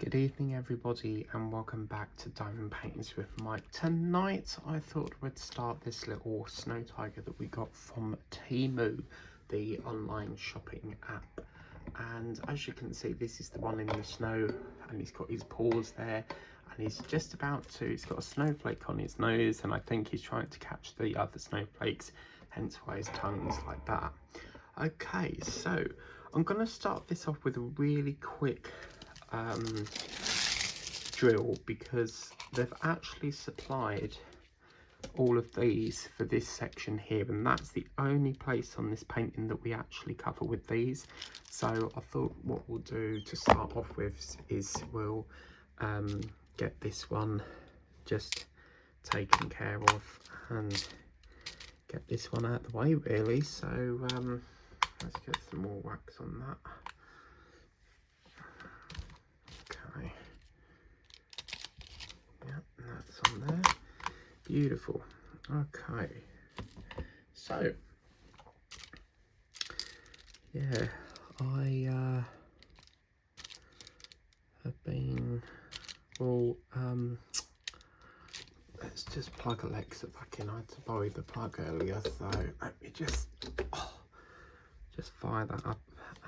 Good evening everybody and welcome back to Diamond Paintings with Mike. Tonight I thought we'd start this little snow tiger that we got from Temu, the online shopping app. And as you can see, this is the one in the snow and he's got his paws there and he's just about to, he's got a snowflake on his nose and I think he's trying to catch the other snowflakes, hence why his tongue's like that. Okay, so I'm going to start this off with a really quick drill because they've actually supplied all of these for this section here, and that's the only place on this painting that we actually cover with these. So I thought what we'll do to start off with is we'll get this one just taken care of and get this one out of the way really. So let's get some more wax on that. Okay, yeah, that's on there. Beautiful. Okay, so yeah, I have been, well, let's just plug Alexa back in. I had to borrow the plug earlier, so let me just fire that up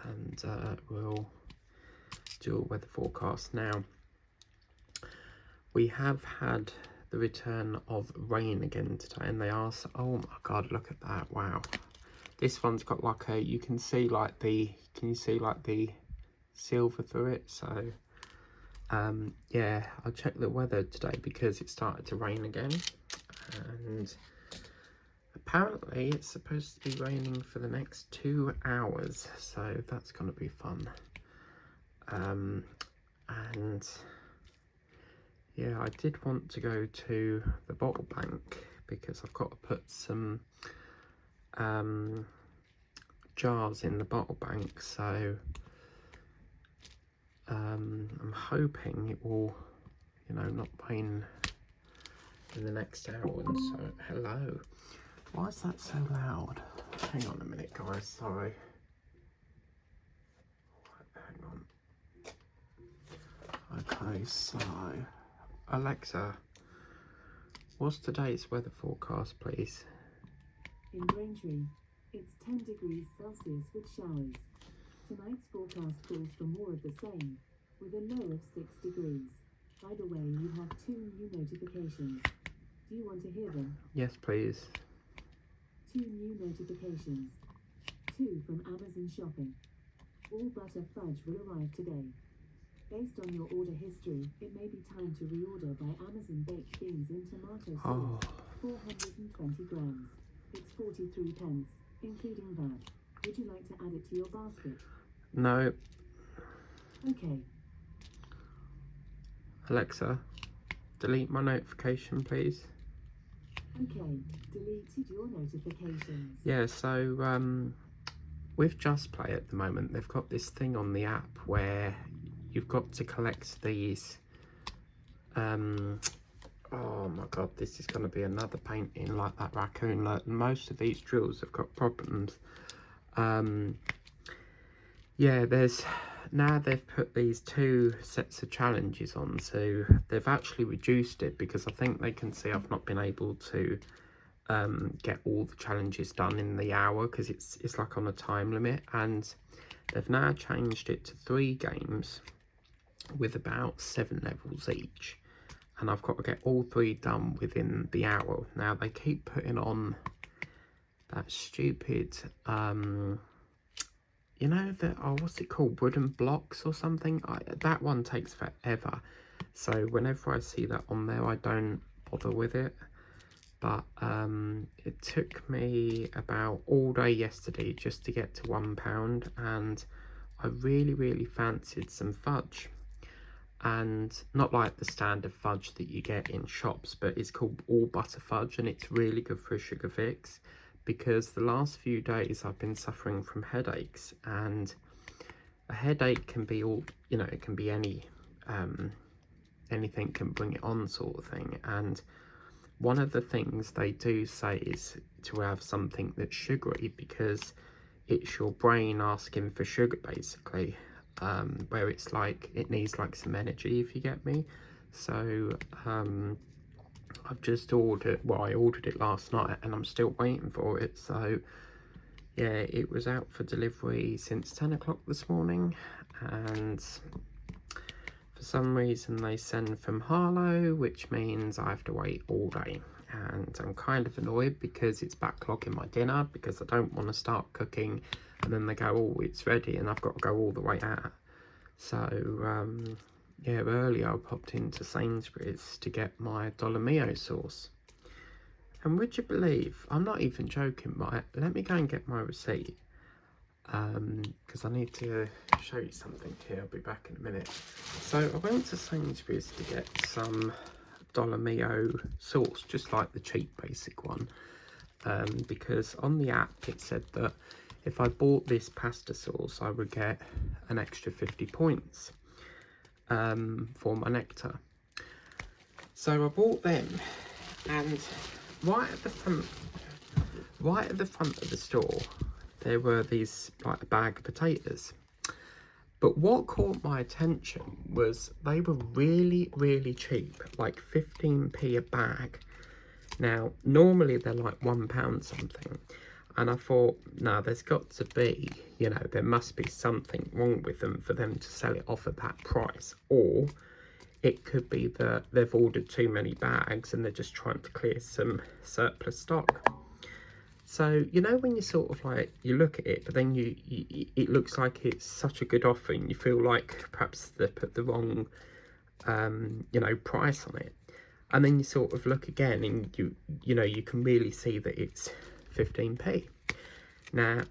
and we'll do a weather forecast. Now, we have had the return of rain again today, and they are, oh my god, look at that, wow. This one's got like a, you can see like the, can you see like the silver through it? So yeah, I'll check the weather today because it started to rain again, and apparently it's supposed to be raining for the next 2 hours, so that's going to be fun. And yeah, I did want to go to the bottle bank because I've got to put some jars in the bottle bank, so I'm hoping it will, you know, not rain in the next hour. And so, hello, why is that so loud? Hang on a minute guys, sorry. Hang on. Okay, so Alexa, what's today's weather forecast, please? In Braintree, it's 10 degrees Celsius with showers. Tonight's forecast calls for more of the same, with a low of 6 degrees. By the way, you have 2 new notifications. Do you want to hear them? Yes, please. 2 new notifications. 2 from Amazon Shopping. All butter fudge will arrive today. Based on your order history, it may be time to reorder by Amazon baked beans in tomato sauce, 420 grams. It's 43 pence, including VAT. Would you like to add it to your basket? No. Okay. Alexa, delete my notification, please. Okay, deleted your notifications. Yeah, so with Just Play at the moment, they've got this thing on the app where you've got to collect these, oh my god, this is going to be another painting like that raccoon. Like, most of these drills have got problems. Yeah, now they've put these 2 sets of challenges on, so they've actually reduced it because I think they can see I've not been able to get all the challenges done in the hour because it's like on a time limit, and they've now changed it to 3 games with about 7 levels each, and I've got to get all 3 done within the hour. Now they keep putting on that stupid you know, the, oh, what's it called, wooden blocks or something? That one takes forever, so whenever I see that on there I don't bother with it. But it took me about all day yesterday just to get to £1, and I really fancied some fudge, and not like the standard fudge that you get in shops, but it's called all butter fudge, and it's really good for a sugar fix because the last few days I've been suffering from headaches, and a headache can be all, you know, it can be any anything can bring it on sort of thing. And one of the things they do say is to have something that's sugary because it's your brain asking for sugar basically. where it's like it needs like some energy, if you get me. So I've just ordered, well, I ordered it last night and I'm still waiting for it. So yeah, it was out for delivery since 10 o'clock this morning, and for some reason they send from Harlow, which means I have to wait all day. And I'm kind of annoyed because it's backlogging my dinner, because I don't want to start cooking and then they go, oh, it's ready, and I've got to go all the way out. So yeah, earlier I popped into Sainsbury's to get my Dolomio sauce. And would you believe, I'm not even joking, right? Let me go and get my receipt, because I need to show you something here. I'll be back in a minute. So I went to Sainsbury's to get some Dolomio sauce, just like the cheap basic one, because on the app it said that if I bought this pasta sauce I would get an extra 50 points for my nectar. So I bought them, and right at the front of the store there were these, like, a bag of potatoes. But what caught my attention was they were really, really cheap, like 15p a bag. Now, normally they're like £1 something. And I thought, no, there's got to be, you know, there must be something wrong with them for them to sell it off at that price. Or it could be that they've ordered too many bags and they're just trying to clear some surplus stock. So, you know, when you sort of like, you look at it, but then it looks like it's such a good offer and you feel like perhaps they put the wrong, you know, price on it. And then you sort of look again and you know, you can really see that it's 15p. Now,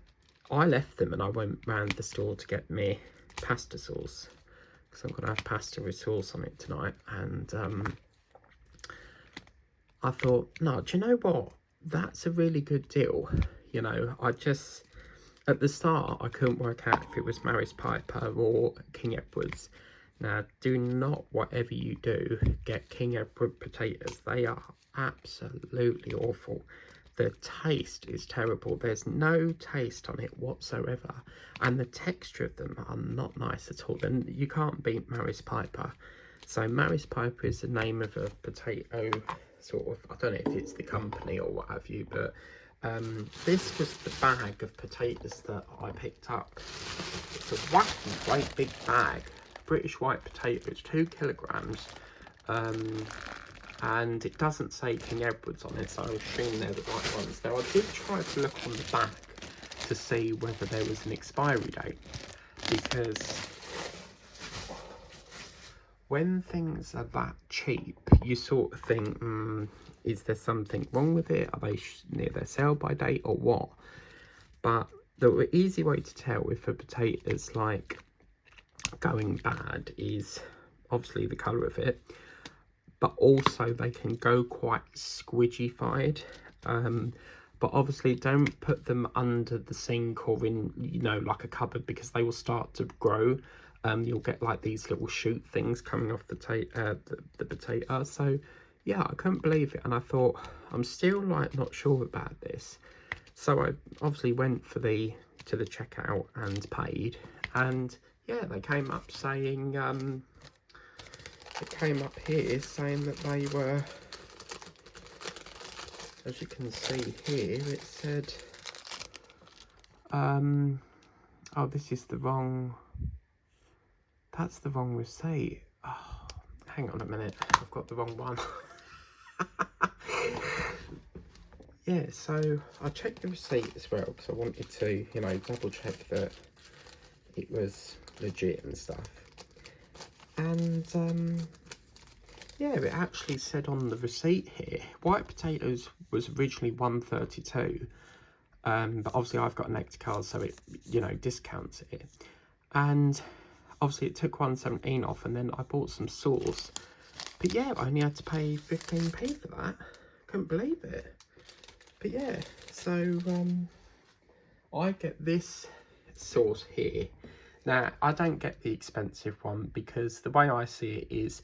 I left them and I went round the store to get me pasta sauce, because I'm going to have pasta with sauce on it tonight. And I thought, no, do you know what? That's a really good deal. You know, I just, at the start, I couldn't work out if it was Maris Piper or King Edward's. Now, do not, whatever you do, get King Edward potatoes. They are absolutely awful. The taste is terrible. There's no taste on it whatsoever. And the texture of them are not nice at all. And you can't beat Maris Piper. So Maris Piper is the name of a potato, sort of, I don't know if it's the company or what have you, but this was the bag of potatoes that I picked up. It's a wacky, great big bag. British white potatoes, 2 kilograms. And it doesn't say King Edward's on it, so I assume they're the right ones. Now, I did try to look on the back to see whether there was an expiry date, because when things are that cheap, you sort of think, is there something wrong with it? Are they near their sell-by date or what? But the easy way to tell if a potato's like going bad is obviously the colour of it, but also they can go quite squidgy-fied. But obviously don't put them under the sink or in, you know, like a cupboard, because they will start to grow. You'll get like these little shoot things coming off the potato. So yeah, I couldn't believe it, and I thought, I'm still like not sure about this. So I obviously went to the checkout and paid, and yeah, they came up saying, it came up here saying that they were, as you can see here, it said, oh, this is the wrong, that's the wrong receipt. Oh, hang on a minute, I've got the wrong one. Yeah, so I checked the receipt as well, because I wanted to, you know, double check that it was legit and stuff. And yeah, it actually said on the receipt here, white potatoes was originally £1.32, but obviously I've got a Nectar card, so it, you know, discounts it. And obviously it took £1.17 off, and then I bought some sauce. But yeah, I only had to pay 15p for that. Couldn't believe it. But yeah, so I get this sauce here. Now, I don't get the expensive one, because the way I see it is,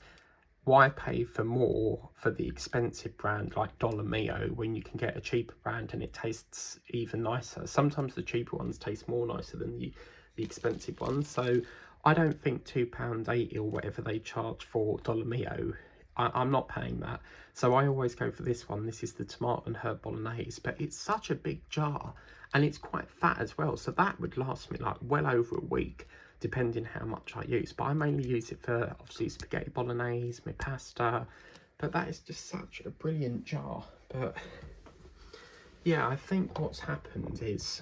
why pay for more for the expensive brand like Dolomio when you can get a cheaper brand and it tastes even nicer? Sometimes the cheaper ones taste more nicer than the expensive ones. So I don't think £2.80 or whatever they charge for Dolomio, I'm not paying that. So I always go for this one. This is the tomato and herb bolognese, but it's such a big jar and it's quite fat as well. So that would last me like well over a week, depending how much I use. But I mainly use it for obviously spaghetti bolognese, my pasta. But that is just such a brilliant jar. But yeah, I think what's happened is,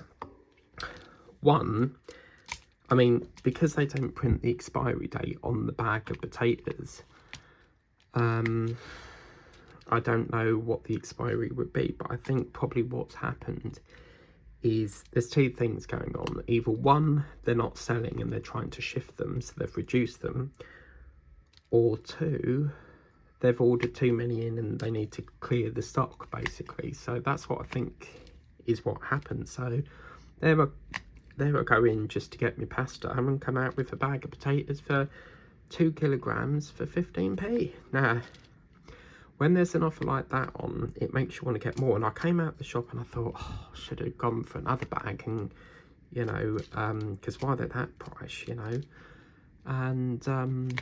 one, I mean, because they don't print the expiry date on the bag of potatoes, I don't know what the expiry would be, but I think probably what's happened is there's two things going on. Either one, they're not selling and they're trying to shift them, so they've reduced them, or two, they've ordered too many in and they need to clear the stock, basically. So that's what I think is what happened. So there I go in just to get my pasta and come out with a bag of potatoes for 2 kilograms for 15p. Now, when there's an offer like that on, it makes you want to get more. And I came out the shop and I thought, oh, I should have gone for another bag, and you know, because why they're that price, you know. And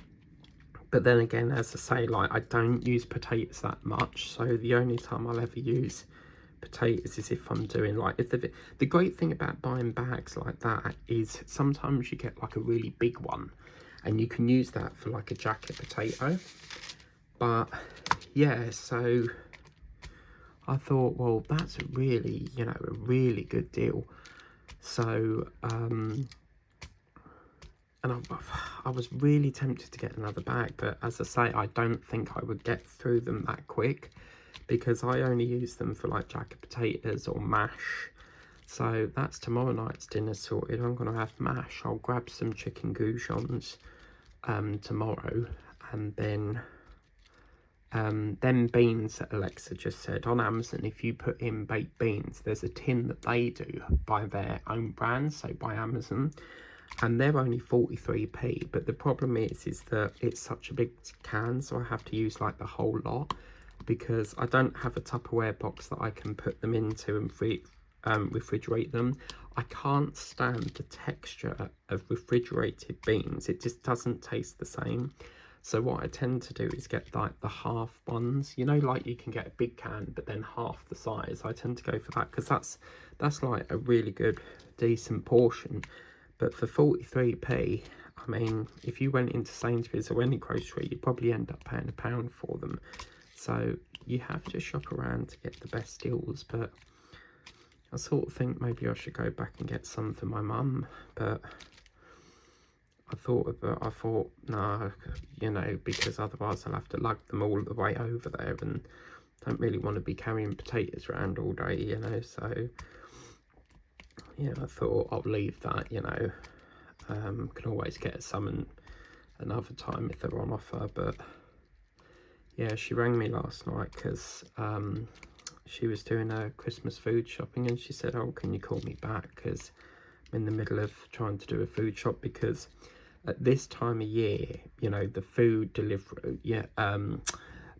but then again, as I say, like, I don't use potatoes that much, so the only time I'll ever use potatoes is if I'm doing like, if the great thing about buying bags like that is sometimes you get like a really big one and you can use that for like a jacket potato. But yeah, so I thought, well, that's a really, you know, a really good deal. So and I was really tempted to get another bag, but as I say, I don't think I would get through them that quick, because I only use them for like jacket potatoes or mash. So that's tomorrow night's dinner sorted. I'm going to have mash. I'll grab some chicken goujons tomorrow, and then them beans that Alexa just said on Amazon, if you put in baked beans, there's a tin that they do by their own brand, so by Amazon, and they're only 43p. But the problem is that it's such a big can, so I have to use like the whole lot, because I don't have a Tupperware box that I can put them into and refrigerate them. I can't stand the texture of refrigerated beans. It just doesn't taste the same. So what I tend to do is get like the half ones, you know, like you can get a big can but then half the size. I tend to go for that because that's like a really good decent portion. But for 43p, I mean, if you went into Sainsbury's or any grocery, you'd probably end up paying £1 for them. So you have to shop around to get the best deals. But I sort of think maybe I should go back and get some for my mum, but I thought no, you know, because otherwise I'll have to lug them all the way over there, and don't really want to be carrying potatoes around all day, you know. So yeah, I thought I'll leave that, you know. Can always get some another time if they're on offer. But yeah, she rang me last night because she was doing her Christmas food shopping, and she said, oh, can you call me back, because I'm in the middle of trying to do a food shop. Because at this time of year, you know, the food delivery,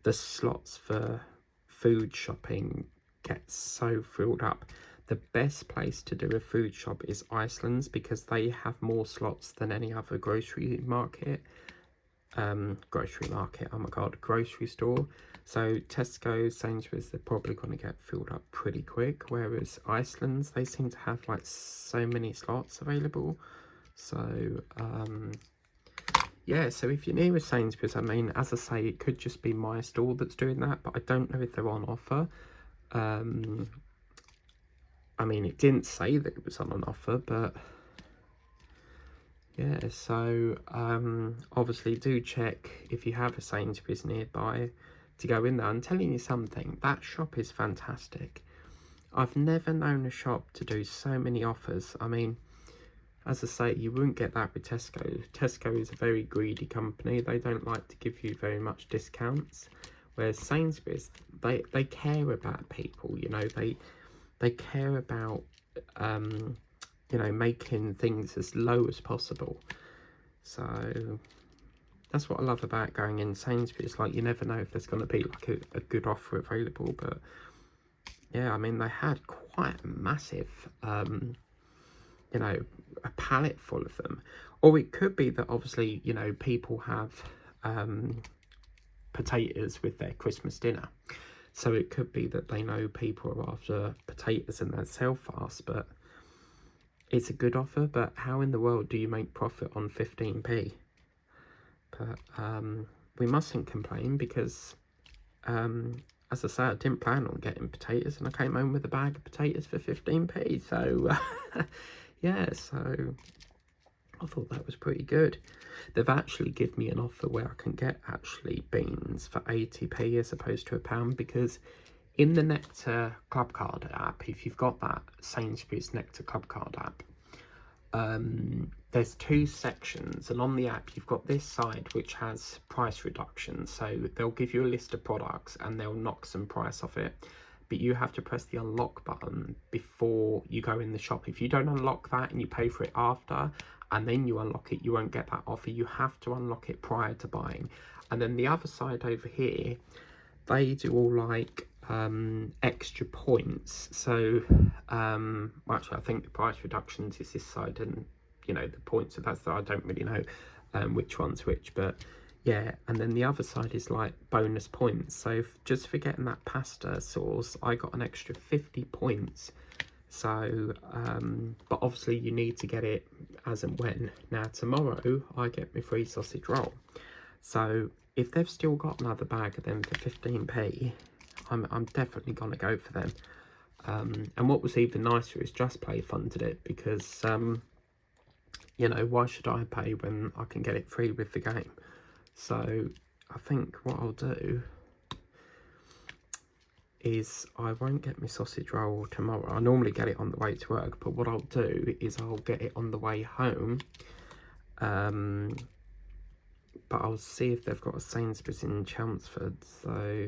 the slots for food shopping get so filled up. The best place to do a food shop is Iceland's, because they have more slots than any other grocery market. Grocery store. So Tesco, Sainsbury's, they're probably going to get filled up pretty quick, whereas Iceland's, they seem to have like so many slots available. So yeah, so if you're near a Sainsbury's, I mean, as I say, it could just be my store that's doing that, but I don't know if they're on offer. I mean, it didn't say that it was on an offer, but yeah, so obviously do check if you have a Sainsbury's nearby to go in there. I'm telling you something, that shop is fantastic. I've never known a shop to do so many offers. I mean, as I say, you wouldn't get that with Tesco. Tesco is a very greedy company. They don't like to give you very much discounts. Whereas Sainsbury's, they care about people, you know, they care about, you know, making things as low as possible. So that's what I love about going in Sainsbury's. Like, you never know if there's going to be like a good offer available. But yeah, I mean, they had quite a massive you know, a pallet full of them. Or it could be that obviously, you know, people have potatoes with their Christmas dinner. So it could be that they know people are after potatoes and they sell fast, but it's a good offer. But how in the world do you make profit on 15p? But we mustn't complain because, as I say, I didn't plan on getting potatoes and I came home with a bag of potatoes for 15p. So, yeah, so I thought that was pretty good. They've actually given me an offer where I can get actually beans for 80p as opposed to £1 because in the Nectar Club Card app, if you've got that Sainsbury's Nectar Club Card app, there's 2 sections, and on the app you've got this side which has price reductions, so they'll give you a list of products and they'll knock some price off it, but you have to press the unlock button before you go in the shop. If you don't unlock that and you pay for it after and then you unlock it, you won't get that offer. You have to unlock it prior to buying. And then the other side over here, they do all like extra points. So well, actually I think the price reductions is this side, and you know the points, so that's that. I don't really know which one's which, but yeah. And then the other side is like bonus points. So just for getting that pasta sauce, I got an extra 50 points. So but obviously you need to get it as and when. Now tomorrow I get my free sausage roll, so if they've still got another bag of them for 15p, I'm definitely going to go for them. And what was even nicer is Just Play funded it because, you know, why should I pay when I can get it free with the game? So I think what I'll do is I won't get my sausage roll tomorrow. I normally get it on the way to work, but what I'll do is I'll get it on the way home. But I'll see if they've got a Sainsbury's in Chelmsford. So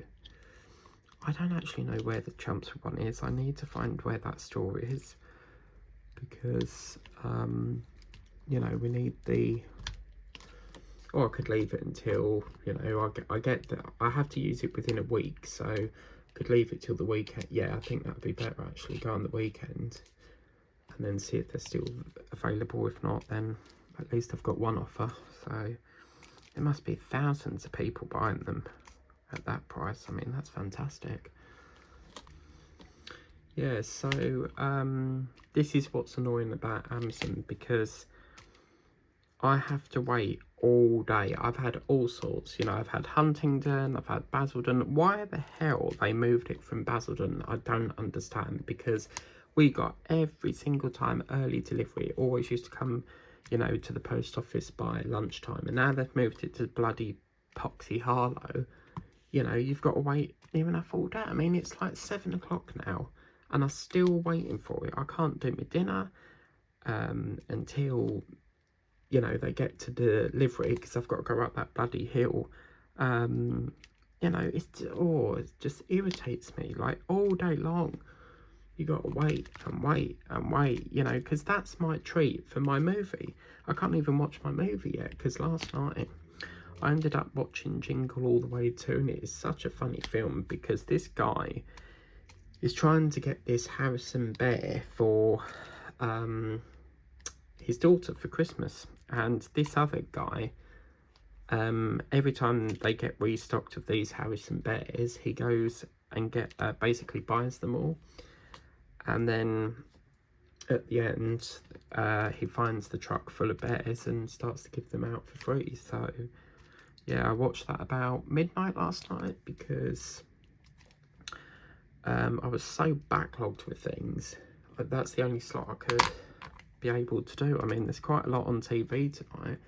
I don't actually know where the Chelmsford one is. I need to find where that store is because, you know, we need the... Or I could leave it until, you know, I get that I have to use it within a week, so I could leave it till the weekend. Yeah, I think that'd be better actually, go on the weekend and then see if they're still available. If not, then at least I've got one offer. So there must be thousands of people buying them at that price. I mean, that's fantastic. Yeah, so this is what's annoying about Amazon, because I have to wait all day. I've had all sorts, you know, I've had Huntingdon, I've had Basildon. Why the hell they moved it from Basildon, I don't understand, because we got every single time early delivery. It always used to come, you know, to the post office by lunchtime, and now they've moved it to bloody Poxy Harlow. You know, you've got to wait near enough all day. I mean, it's like 7 o'clock now and I'm still waiting for it. I can't do my dinner until, you know, they get to delivery, because I've got to go up that bloody hill. You know, it just irritates me, like all day long. You got to wait and wait and wait, you know, because that's my treat for my movie. I can't even watch my movie yet, because last night I ended up watching Jingle All the Way to, and it is such a funny film because this guy is trying to get this Harrison bear for his daughter for Christmas, and this other guy, every time they get restocked of these Harrison bears, he goes and basically buys them all, and then at the end he finds the truck full of bears and starts to give them out for free. So yeah, I watched that about midnight last night because I was so backlogged with things. That's the only slot I could be able to do. I mean, there's quite a lot on TV tonight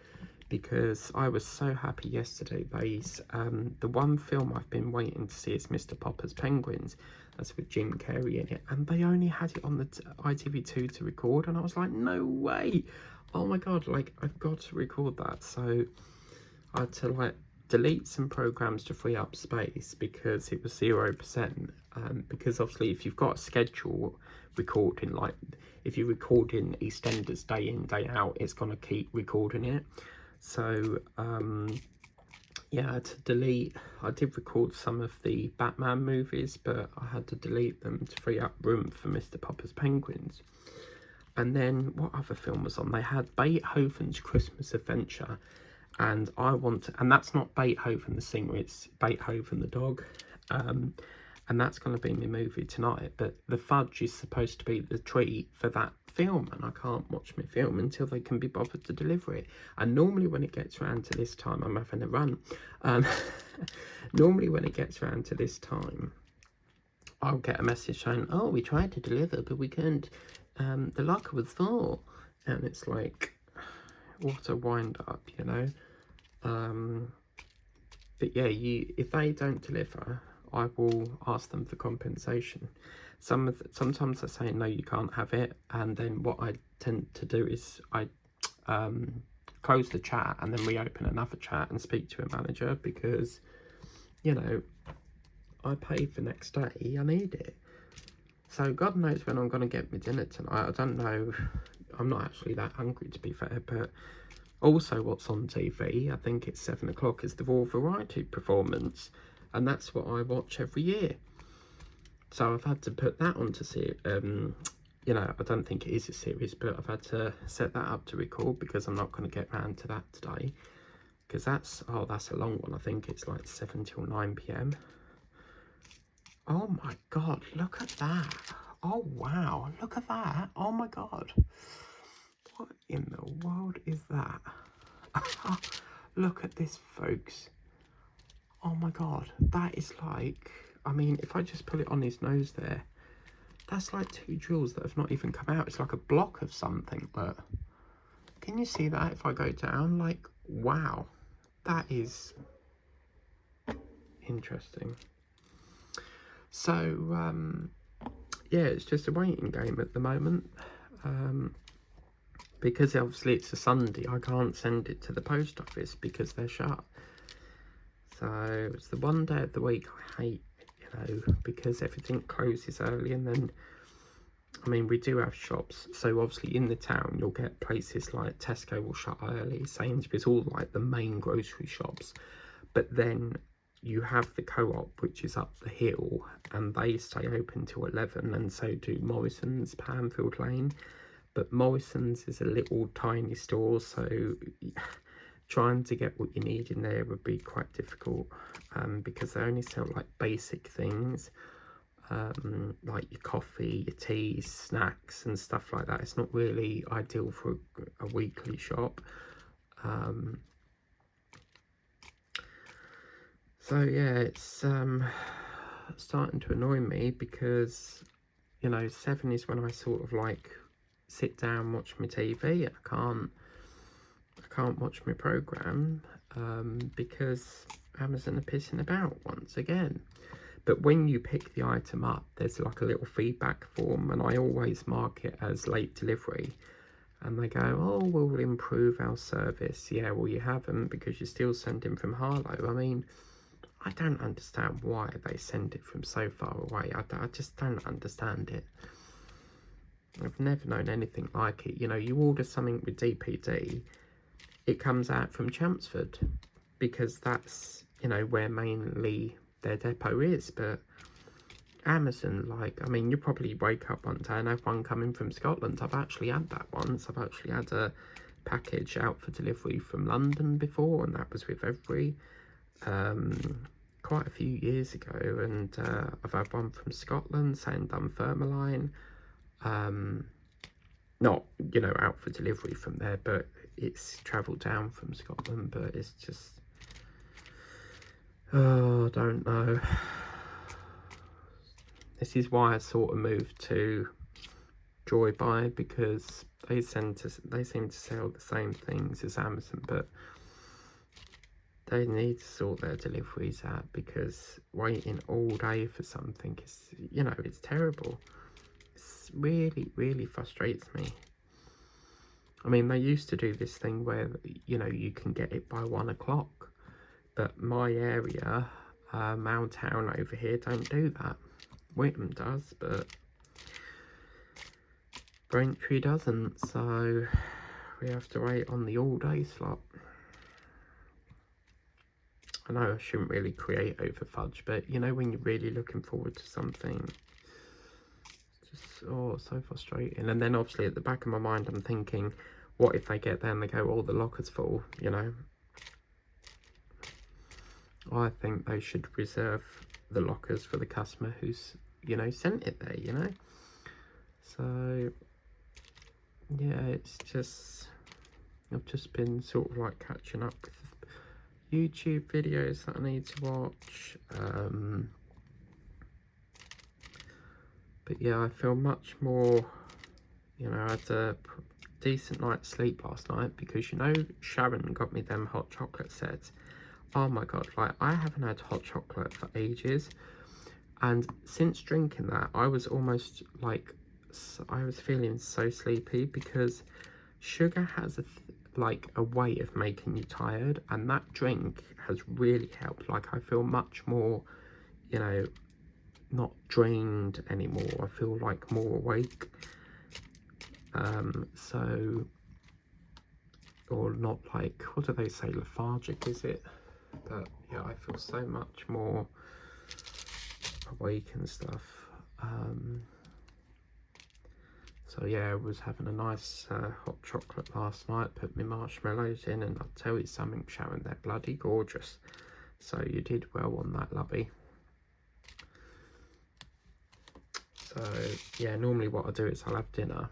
because I was so happy yesterday. The one film I've been waiting to see is Mr. Popper's Penguins. That's with Jim Carrey in it, and they only had it on the ITV2 to record, and I was like, no way! Oh my god, like, I've got to record that. So I had to like delete some programs to free up space because it was 0%. Because obviously if you've got a schedule recording, like if you're recording EastEnders day in, day out, it's going to keep recording it. So yeah, I had to delete. I did record some of the Batman movies, but I had to delete them to free up room for Mr. Popper's Penguins. And then what other film was on? They had Beethoven's Christmas Adventure, and and that's not Beethoven the singer, it's Beethoven the dog. And that's going to be my movie tonight, but the fudge is supposed to be the treat for that film, and I can't watch my film until they can be bothered to deliver it. And normally when it gets around to this time, I'm having a run. Normally when it gets around to this time, I'll get a message saying, oh, we tried to deliver, but we couldn't, the locker was full. And it's like, what a wind up, you know. But yeah, if they don't deliver, I will ask them for compensation. Sometimes I say, no, you can't have it. And then what I tend to do is I close the chat and then reopen another chat and speak to a manager, because, you know, I paid for next day, I need it. So God knows when I'm going to get my dinner tonight. I don't know. I'm not actually that hungry, to be fair, but also what's on TV, I think it's 7 o'clock, is the Raw Variety performance. And that's what I watch every year. So I've had to put that on to see it. You know, I don't think it is a series, but I've had to set that up to record, because I'm not going to get round to that today. Because that's a long one. I think it's like 7 till 9 p.m. Oh my God, look at that. Oh wow, look at that. Oh my God. What in the world is that? Look at this, folks. Oh my God, that is like, I mean, if I just put it on his nose there, that's like 2 drills that have not even come out. It's like a block of something, but can you see that if I go down? Like, wow, that is interesting. So, yeah, it's just a waiting game at the moment. Because obviously it's a Sunday, I can't send it to the post office because they're shut. So it's the one day of the week I hate, you know, because everything closes early. And then, I mean, we do have shops. So obviously in the town, you'll get places like Tesco will shut early, Sainsbury's, all like the main grocery shops. But then you have the Co-op, which is up the hill, and they stay open till 11, and so do Morrison's, Panfield Lane. But Morrison's is a little tiny store, so trying to get what you need in there would be quite difficult, because they only sell like basic things, like your coffee, your teas, snacks and stuff like that. It's not really ideal for a weekly shop. So yeah, it's starting to annoy me, because, you know, 7 is when I sort of like sit down, watch my TV. I can't watch my program, because Amazon are pissing about once again. But when you pick the item up, there's like a little feedback form, and I always mark it as late delivery. And they go, oh, we'll improve our service. Yeah, well, you haven't, because you're still sending from Harlow. I mean, I don't understand why they send it from so far away. I just don't understand it. I've never known anything like it. You know, you order something with DPD, it comes out from Chelmsford, because that's, you know, where mainly their depot is. But Amazon, like, I mean, you probably wake up one day and have one coming from Scotland. I've actually had that once. I've actually had a package out for delivery from London before, and that was with Every, quite a few years ago. And I've had one from Scotland saying Dunfermline, not, you know, out for delivery from there, but it's travelled down from Scotland. But it's just, oh, I don't know. This is why I sort of moved to Joy Buy, because they seem to sell the same things as Amazon, but they need to sort their deliveries out, because waiting all day for something is, you know, it's terrible. It's really frustrates me. I mean, they used to do this thing where, you know, you can get it by 1 o'clock, but my area, our town over here, don't do that. Whittam does, but Braintree doesn't, so we have to wait on the all-day slot. I know I shouldn't really create over fudge, but you know, when you're really looking forward to something, it's just oh, so frustrating. And then obviously at the back of my mind, I'm thinking, what if they get there and they go, oh, the locker's full, you know? I think they should reserve the lockers for the customer who's, you know, sent it there, you know? So, yeah, it's just, I've just been sort of like catching up with YouTube videos that I need to watch. But yeah, I feel much more, you know, I had a decent night's sleep last night because, you know, Sharon got me them hot chocolate sets. Oh my god, like, I haven't had hot chocolate for ages, and since drinking that, I was almost like, I was feeling so sleepy because sugar has like a way of making you tired, and that drink has really helped. Like, I feel much more, you know, not drained anymore. I feel like more awake. So, or not like, what do they say, lethargic, is it? But yeah, I feel so much more awake and stuff. So yeah, I was having a nice hot chocolate last night, put my marshmallows in, and I'll tell you something, Sharon, they're bloody gorgeous. So you did well on that, lovey. So yeah, normally what I do is I'll have dinner,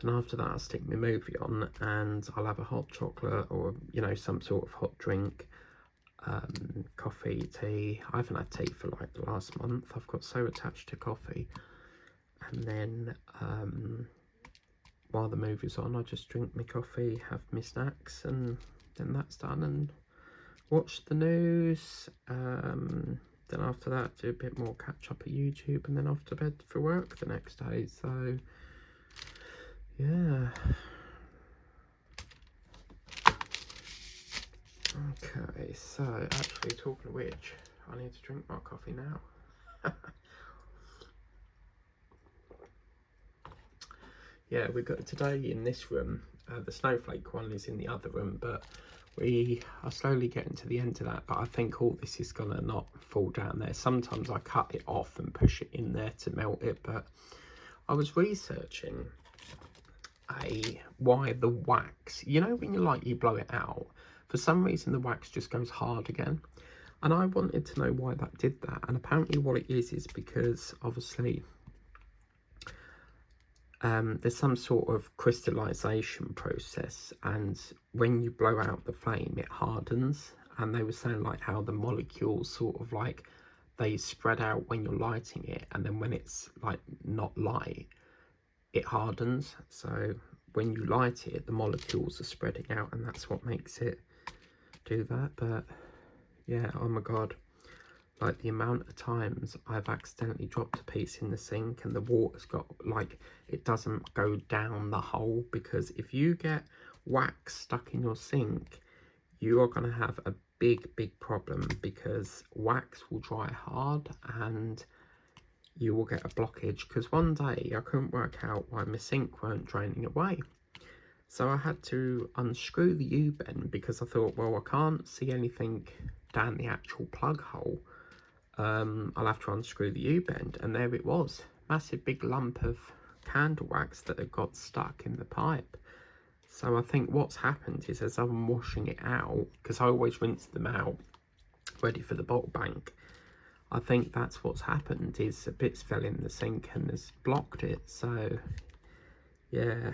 then after that I'll stick my movie on, and I'll have a hot chocolate or, you know, some sort of hot drink, coffee, tea. I haven't had tea for like the last month. I've got so attached to coffee. And then while the movie's on, I just drink my coffee, have my snacks, and then that's done, and watch the news. Then after that, do a bit more catch up at YouTube, and then off to bed for work the next day. So yeah. Okay, so actually, talking of which, I need to drink my coffee now. Yeah, we've got today in this room, the snowflake one is in the other room, but we are slowly getting to the end of that. But I think all this is gonna not fall down there. Sometimes I cut it off and push it in there to melt it, but I was researching why the wax, you know, when you blow it out, for some reason the wax just goes hard again. And I wanted to know why that did that. And apparently what it is because obviously there's some sort of crystallization process, and when you blow out the flame it hardens. And they were saying like how the molecules sort of like they spread out when you're lighting it, and then when it's like not light it hardens. So when you light it the molecules are spreading out, and that's what makes it do that. But yeah, oh my god, like the amount of times I've accidentally dropped a piece in the sink and the water's got, like, it doesn't go down the hole, because if you get wax stuck in your sink, you are going to have a big problem, because wax will dry hard and you will get a blockage. Because one day I couldn't work out why my sink weren't draining away. So I had to unscrew the U-bend, because I thought, well, I can't see anything down the actual plug hole. I'll have to unscrew the U-bend, and there it was. Massive big lump of candle wax that had got stuck in the pipe. So I think what's happened is, as I'm washing it out, because I always rinse them out, ready for the bottle bank, I think that's what's happened, is a bits fell in the sink and has blocked it. So yeah,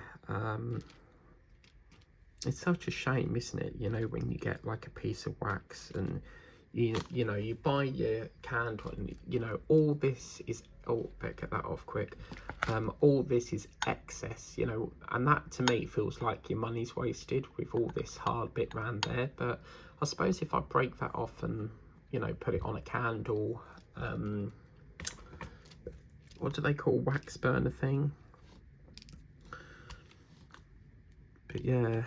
it's such a shame, isn't it, you know, when you get like a piece of wax and you know, you buy your candle and, you know, all this is, oh, better get that off quick. All this is excess, you know, and that to me feels like your money's wasted with all this hard bit round there. But I suppose if I break that off and, you know, put it on a candle, what do they call, wax burner thing? But yeah,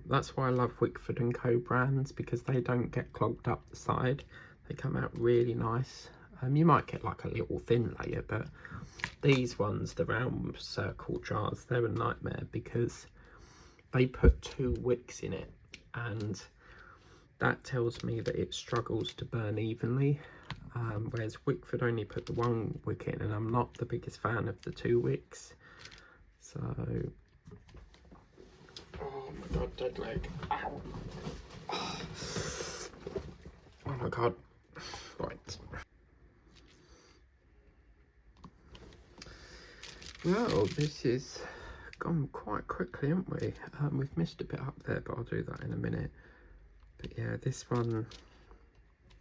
that's why I love Wickford and Co brands, because they don't get clogged up the side. They come out really nice. You might get like a little thin layer, but these ones, the round circle jars, they're a nightmare, because they put 2 wicks in it, and that tells me that it struggles to burn evenly. whereas Wickford only put the 1 wick in, and I'm not the biggest fan of the 2 wicks. So, oh my god, dead leg. Ow. Oh my god. Right. Well, this is gone quite quickly, haven't we? We've missed a bit up there, but I'll do that in a minute. But yeah, this one,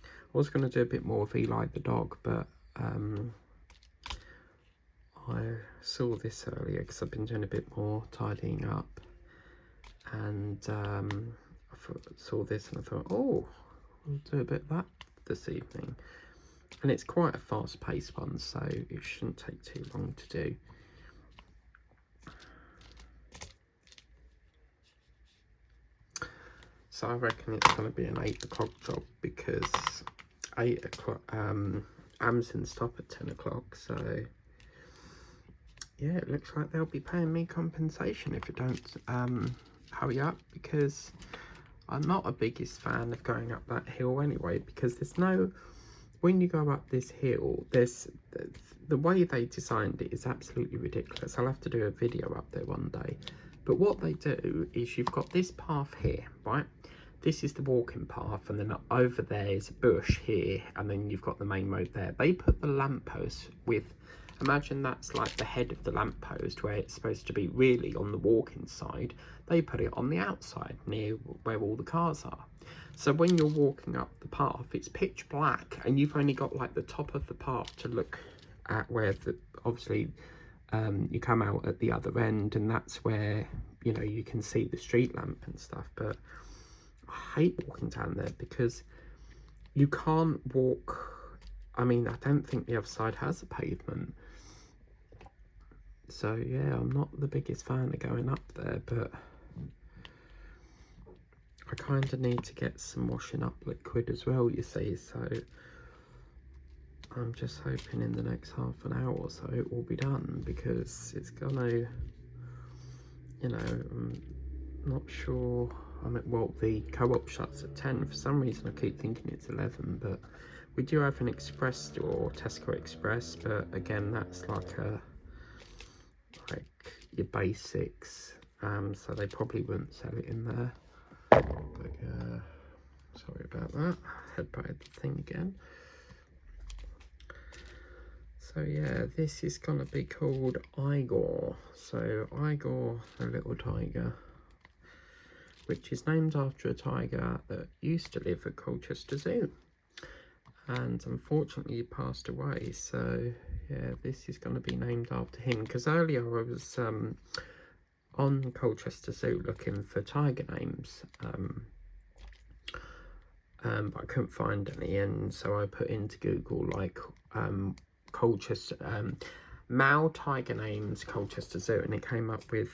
I was going to do a bit more of Eli the dog, but I saw this earlier because I've been doing a bit more tidying up, and I saw this and I thought, oh, we'll do a bit of that this evening. And it's quite a fast-paced one, so it shouldn't take too long to do. So I reckon it's going to be an 8 o'clock job, because 8 o'clock, Amazon stop at 10 o'clock, so yeah, it looks like they'll be paying me compensation if it don't hurry up, because I'm not a biggest fan of going up that hill anyway, because there's no, when you go up this hill, there's, the way they designed it is absolutely ridiculous. I'll have to do a video up there one day. But what they do is you've got this path here, right? This is the walking path, and then over there is a bush here, and then you've got the main road there. They put the lamppost with, imagine that's like the head of the lamppost where it's supposed to be really on the walking side. They put it on the outside near where all the cars are. So when you're walking up the path, it's pitch black, and you've only got like the top of the path to look at, where the, obviously you come out at the other end, and that's where, you know, you can see the street lamp and stuff. But I hate walking down there because you can't walk. I mean, I don't think the other side has a pavement. So yeah, I'm not the biggest fan of going up there, but I kind of need to get some washing up liquid as well, you see. So I'm just hoping in the next half an hour or so it will be done, because it's gonna, you know, I'm not sure. I mean, well, the co-op shuts at 10. For some reason I keep thinking it's 11, but we do have an Express store, Tesco Express, but again, that's like your basics, so they probably wouldn't sell it in there. But yeah, sorry about that. Head batted the thing again. So yeah, this is gonna be called Igor. So Igor, the little tiger, which is named after a tiger that used to live at Colchester Zoo, and unfortunately he passed away. So yeah, this is going to be named after him, because earlier I was on Colchester Zoo looking for tiger names, but I couldn't find any, and so I put into Google like Colchester male tiger names Colchester Zoo, and it came up with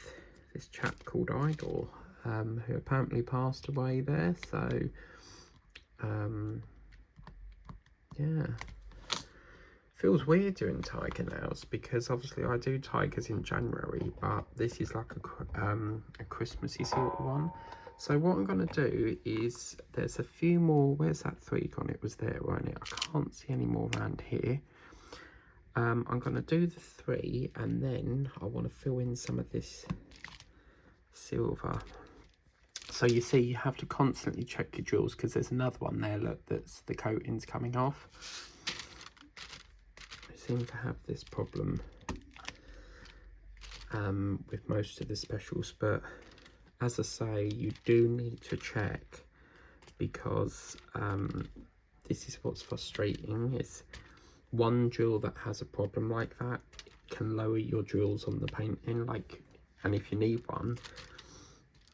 this chap called Igor, who apparently passed away there. So yeah, feels weird doing tiger nails, because obviously I do tigers in January, but this is like a Christmassy sort of one. So what I'm going to do is, there's a few more, where's that 3 gone? It was there, wasn't it? I can't see any more around here. I'm going to do the 3, and then I want to fill in some of this silver. So you see, you have to constantly check your drills, because there's another one there, look, that's the coating's coming off. I seem to have this problem with most of the specials, but as I say, you do need to check, because this is what's frustrating, is one drill that has a problem like that can lower your drills on the painting, like, and if you need one,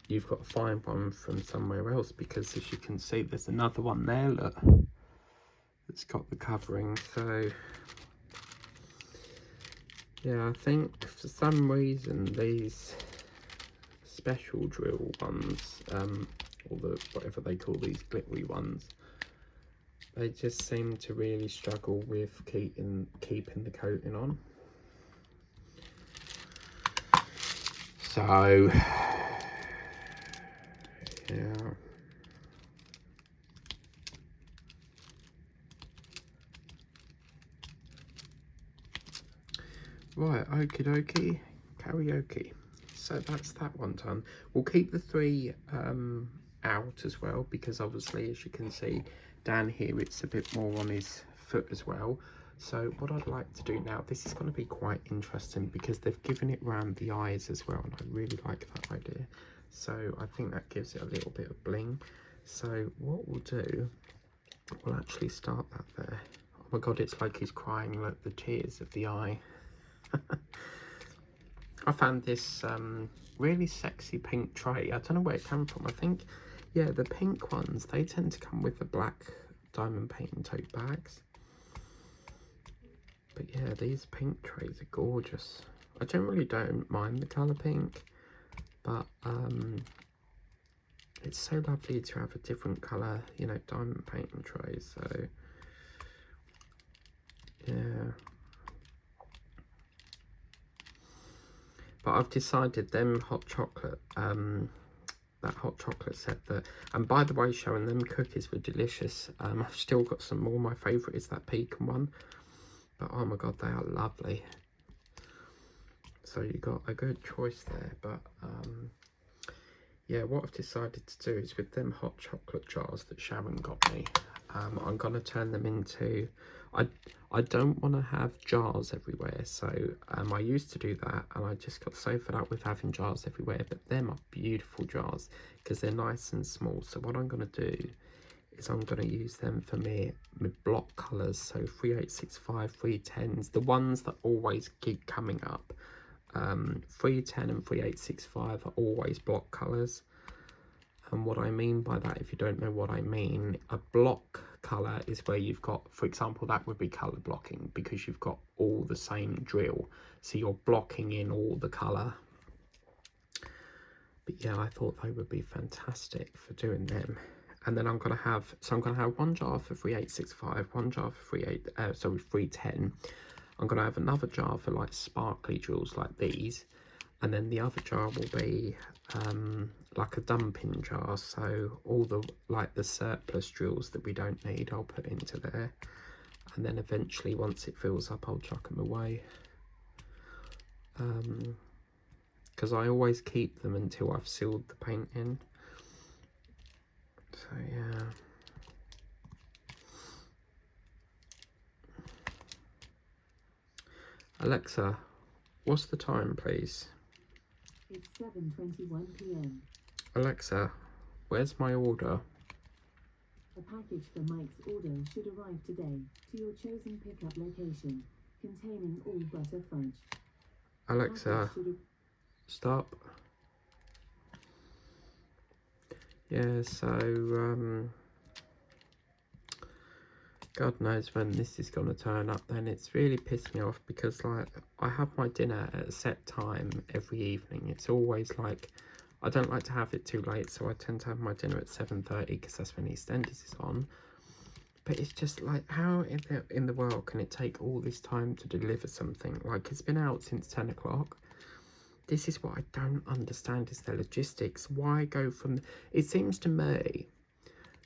you've got to find one from somewhere else, because as you can see, there's another one there, look, that's got the covering. So yeah, I think for some reason these special drill ones, or the whatever they call these glittery ones, they just seem to really struggle with keeping the coating on. So yeah, Right, okie dokie, karaoke. So that's that one done. We'll keep the 3 out as well, because obviously, as you can see down here, it's a bit more on his foot as well. So what I'd like to do now, this is going to be quite interesting because they've given it round the eyes as well, and I really like that idea. So I think that gives it a little bit of bling. So what we'll do, we'll actually start that there. Oh my god, it's like he's crying, look, the tears of the eye. I found this really sexy pink tray. I don't know where it came from. I think, yeah, the pink ones, they tend to come with the black diamond paint tote bags. But yeah, these pink trays are gorgeous. I generally don't mind the colour pink, but it's so lovely to have a different colour, you know, diamond painting trays. So yeah. But I've decided them hot chocolate, that hot chocolate set that, and by the way, showing them cookies were delicious. I've still got some more. My favourite is that pecan one, but oh my god, they are lovely. So you got a good choice there. But yeah, what I've decided to do is with them hot chocolate jars that Sharon got me, I'm gonna turn them into, I don't want to have jars everywhere. So I used to do that, and I just got so fed up with having jars everywhere. But them are beautiful jars because they're nice and small. So what I'm gonna do is I'm gonna use them for me block colours. So 3865, 310s, the ones that always keep coming up. 310 and 3865 are always block colours. And what I mean by that, if you don't know what I mean, a block colour is where you've got, for example, that would be colour blocking because you've got all the same drill. So you're blocking in all the colour. But yeah, I thought they would be fantastic for doing them. And then I'm going to have, so I'm going to have one jar for 3865, one jar for 310. I'm going to have another jar for like sparkly drills like these, and then the other jar will be like a dumping jar, so all the like the surplus drills that we don't need I'll put into there, and then eventually once it fills up I'll chuck them away, because I always keep them until I've sealed the paint in. So yeah. Alexa, what's the time, please? It's 7:21 p.m. Alexa, where's my order? A package for Mike's order should arrive today to your chosen pickup location, containing all butter fudge. Alexa, stop. Yeah, so God knows when this is going to turn up then. It's really pissed me off because like I have my dinner at a set time every evening. It's always like, I don't like to have it too late, so I tend to have my dinner at 7:30 because that's when EastEnders is on. But it's just like, how in the world can it take all this time to deliver something? Like, it's been out since 10 o'clock. This is what I don't understand, is the logistics. Why go from, it seems to me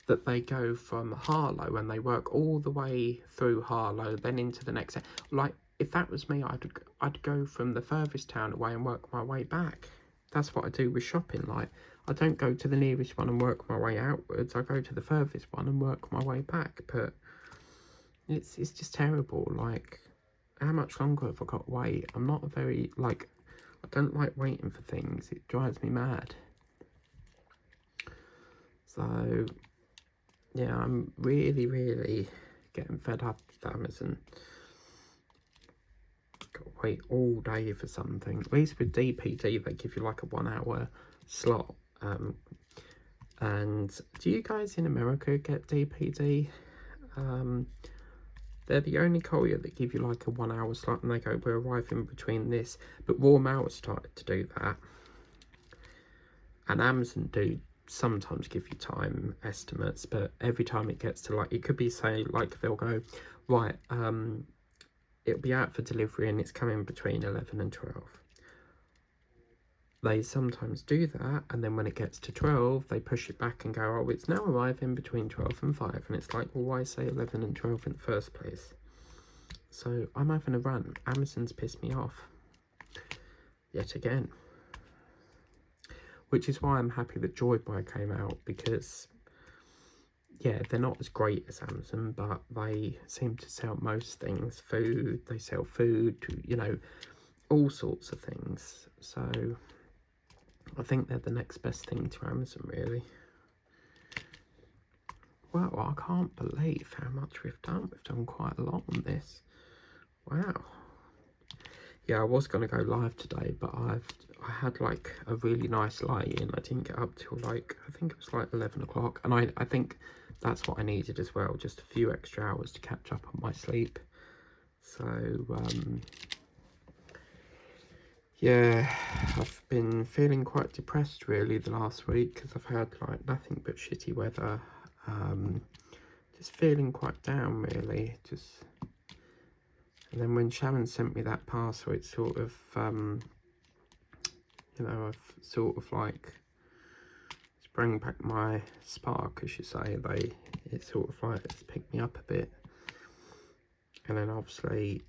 that they go from Harlow and they work all the way through Harlow, then into the next. Like, if that was me, I'd go from the furthest town away and work my way back. That's what I do with shopping. Like, I don't go to the nearest one and work my way outwards. I go to the furthest one and work my way back. But it's just terrible. Like, how much longer have I got to wait? I'm not a very, like, I don't like waiting for things. It drives me mad. So yeah, I'm really getting fed up with Amazon. Got to wait all day for something. At least with DPD, they give you like a 1 hour slot. And do you guys in America get DPD? They're the only courier that give you like a 1 hour slot, and they go, we're arriving between this. But Warm Hours started to do that. And Amazon do sometimes give you time estimates, but every time it gets to like, it could be, say, like they'll go, right, it'll be out for delivery and it's coming between 11 and 12. They sometimes do that, and then when it gets to 12, they push it back and go, oh, it's now arriving between 12 and 5. And it's like, well, why say 11 and 12 in the first place? So I'm having a rant. Amazon's pissed me off yet again, which is why I'm happy that Joy Buy came out, because yeah, they're not as great as Amazon, but they seem to sell most things. Food, they sell food, you know, all sorts of things. So I think they're the next best thing to Amazon, really. Well, I can't believe how much we've done. We've done quite a lot on this. Wow. Yeah, I was going to go live today, but I had like a really nice lie-in. I didn't get up till like, I think it was like 11 o'clock. And I think that's what I needed as well. Just a few extra hours to catch up on my sleep. So, yeah, I've been feeling quite depressed really the last week because I've had like nothing but shitty weather. Just feeling quite down really. And then when Sharon sent me that parcel, it sort of, you know, I've sort of like sprang back my spark, as you say. It sort of like it's picked me up a bit. And then obviously,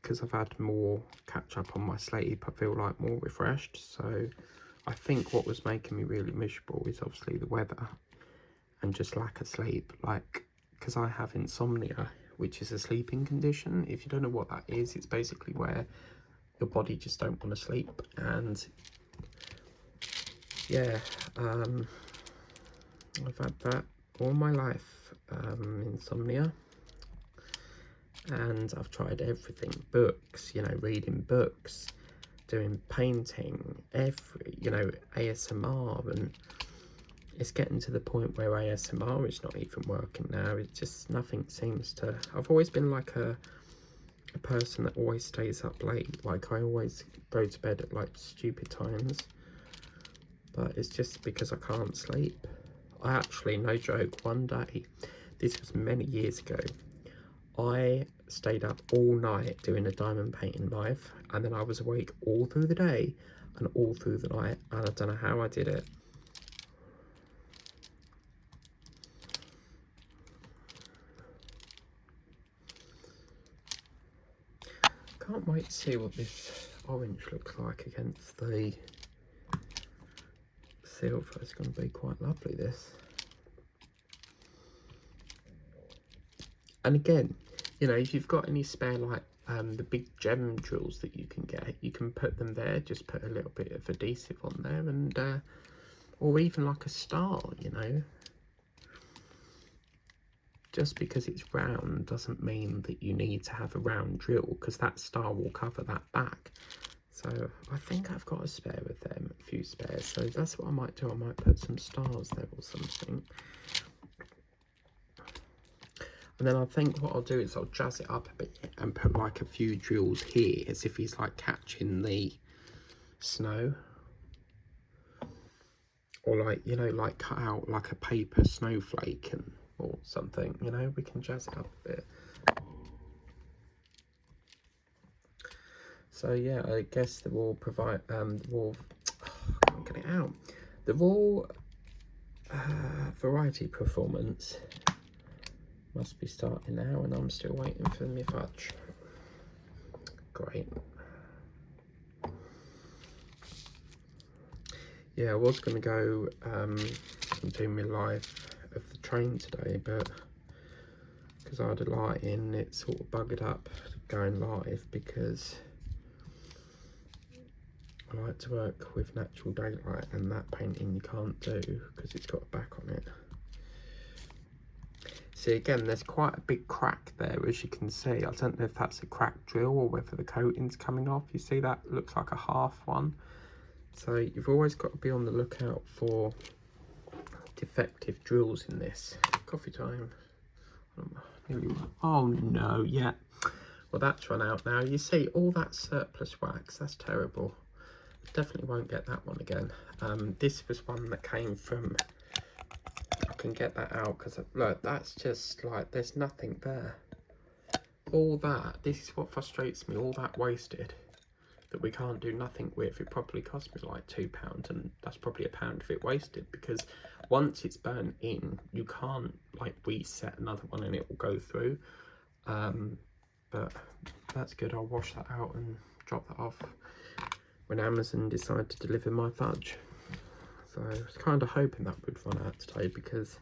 because I've had more catch up on my sleep, I feel like more refreshed. So I think what was making me really miserable is obviously the weather and just lack of sleep. Like, because I have insomnia, which is a sleeping condition. If you don't know what that is, it's basically where your body just don't want to sleep. And yeah, I've had that all my life, insomnia. And I've tried everything, books, you know, reading books, doing painting, you know, ASMR, and it's getting to the point where ASMR is not even working now. It's just, nothing seems to, I've always been like a person that always stays up late. Like I always go to bed at like stupid times, but it's just because I can't sleep. I actually, no joke, one day, this was many years ago, I stayed up all night doing a diamond painting live, and then I was awake all through the day and all through the night, and I don't know how I did it. Can't wait to see what this orange looks like against the silver. It's going to be quite lovely, this. And again, you know, if you've got any spare, like the big gem drills that you can get, you can put them there. Just put a little bit of adhesive on there, and or even like a star, you know. Just because it's round doesn't mean that you need to have a round drill, because that star will cover that back. So I think I've got a spare of them, a few spares. So that's what I might do. I might put some stars there or something. And then I think what I'll do is I'll jazz it up a bit and put like a few drills here, as if he's like catching the snow. Or like, you know, like cut out like a paper snowflake or something, you know, we can jazz it up a bit. So yeah, I guess the raw I can't get it out. The raw variety performance must be starting now, and I'm still waiting for my fudge. Great. Yeah, I was going to go and do my live of the train today, but because I had a light in, it sort of buggered up going live, because I like to work with natural daylight, and that painting you can't do because it's got a back on it. See, again, there's quite a big crack there, as you can see. I don't know if that's a cracked drill or whether the coating's coming off. You see that looks like a half one. So you've always got to be on the lookout for defective drills in this. Coffee time. Oh no, yeah. Well, that's run out now. You see all that surplus wax, that's terrible. Definitely won't get that one again. This was one that came from, I can get that out because look, that's just like, there's nothing there. All that, this is what frustrates me, all that wasted that we can't do nothing with. It probably cost me like £2, and that's probably £1 of it wasted, because once it's burnt in, you can't like reset another one and it will go through. but that's good. I'll wash that out and drop that off when Amazon decide to deliver my fudge. So I was kind of hoping that would run out today, because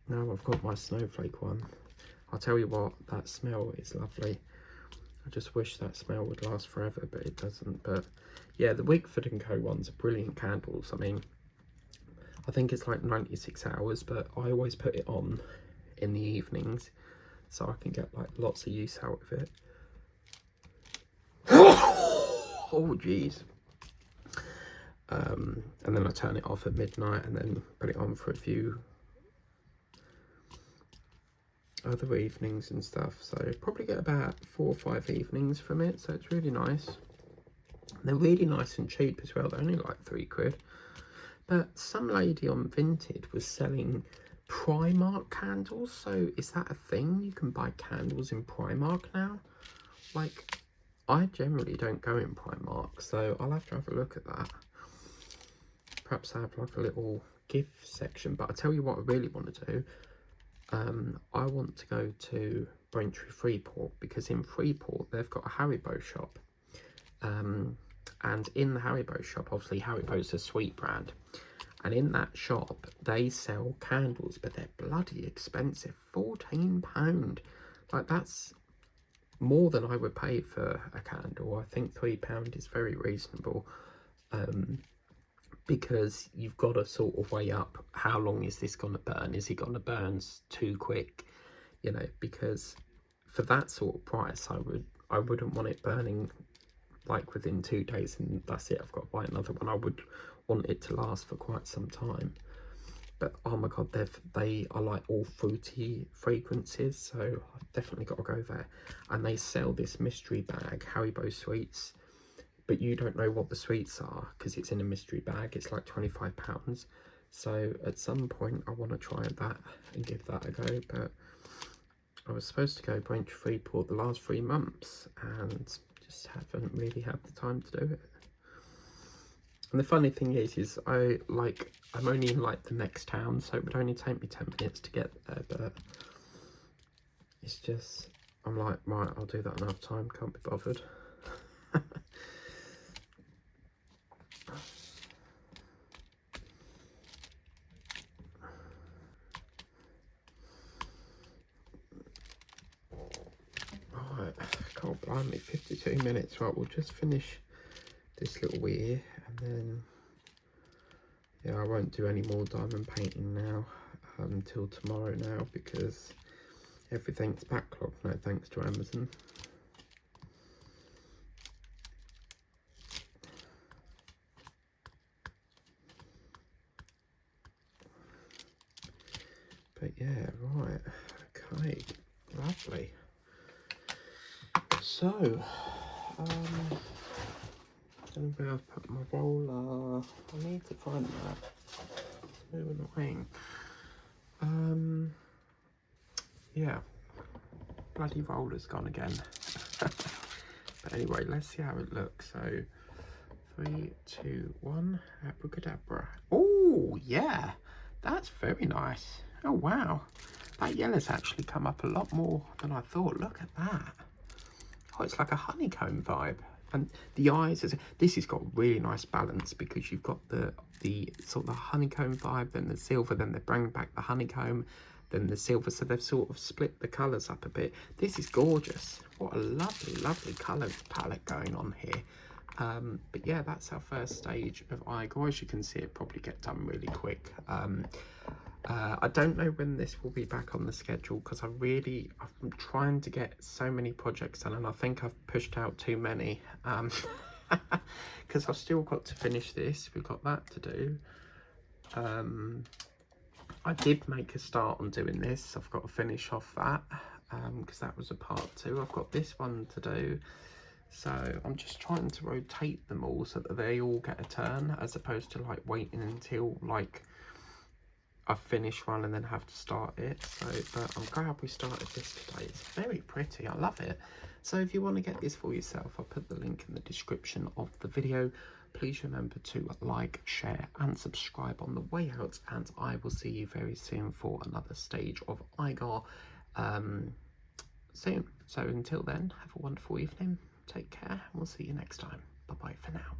now I've got my snowflake one. I'll tell you what, that smell is lovely. I just wish that smell would last forever, but it doesn't. But yeah, the Wigford & Co ones are brilliant candles. I mean, I think it's like 96 hours, but I always put it on in the evenings so I can get like lots of use out of it. Oh jeez. And then I turn it off at midnight and then put it on for a few other evenings and stuff. So probably get about 4 or 5 evenings from it, so it's really nice. And they're really nice and cheap as well. They're only like £3. But some lady on Vinted was selling Primark candles. So is that a thing? You can buy candles in Primark now? Like, I generally don't go in Primark, so I'll have to have a look at that. Perhaps have like a little gift section. But I tell you what I really want to do. I want to go to Braintree Freeport, because in Freeport they've got a Haribo shop. And in the Haribo shop, obviously Haribo's a sweet brand. And in that shop, they sell candles, but they're bloody expensive. £14. Like, that's more than I would pay for a candle. I think £3 is very reasonable. Because you've got to sort of weigh up, how long is this going to burn? Is it going to burn too quick? You know, because for that sort of price, I wouldn't want it burning like within 2 days and that's it, I've got to buy another one. I would want it to last for quite some time. But oh my god, they are like all fruity fragrances, so I've definitely got to go there. And they sell this mystery bag, Haribo sweets, but you don't know what the sweets are because it's in a mystery bag. It's like £25. So at some point I want to try that and give that a go. But I was supposed to go Braintree Freeport the last 3 months and just haven't really had the time to do it. And the funny thing is I'm only in like the next town, so it would only take me 10 minutes to get there. But it's just, I'm like, right, I'll do that another time, can't be bothered. Right, God blimey, 52 minutes. Right, we'll just finish this little weir and then, yeah, I won't do any more diamond painting now until tomorrow now, because everything's backlogged now thanks to Amazon. But yeah, right, okay, lovely. So, I'm gonna put my roller. I need to find that. It's so annoying. Yeah, bloody roller's gone again. But anyway, let's see how it looks. So, 3, 2, 1, abracadabra. Oh yeah, that's very nice. Oh wow, that yellow's actually come up a lot more than I thought. Look at that. Oh, it's like a honeycomb vibe. And the eyes, this has got really nice balance, because you've got the sort of honeycomb vibe, then the silver, then they bring back the honeycomb, then the silver. So they've sort of split the colours up a bit. This is gorgeous. What a lovely, lovely colour palette going on here. But yeah, that's our first stage of Igor. As you can see, it probably get done really quick. I don't know when this will be back on the schedule, because I'm trying to get so many projects done, and I think I've pushed out too many, because I've still got to finish this. We've got that to do. I did make a start on doing this. I've got to finish off that, because that was a part 2. I've got this one to do. So I'm just trying to rotate them all so that they all get a turn, as opposed to like waiting until like I finish one and then have to start it. So, but I'm glad we started this today. It's very pretty. I love it. So if you want to get this for yourself, I'll put the link in the description of the video. Please remember to like, share and subscribe on the way out, and I will see you very soon for another stage of Igor. soon. So until then, have a wonderful evening. Take care, and we'll see you next time. Bye bye for now.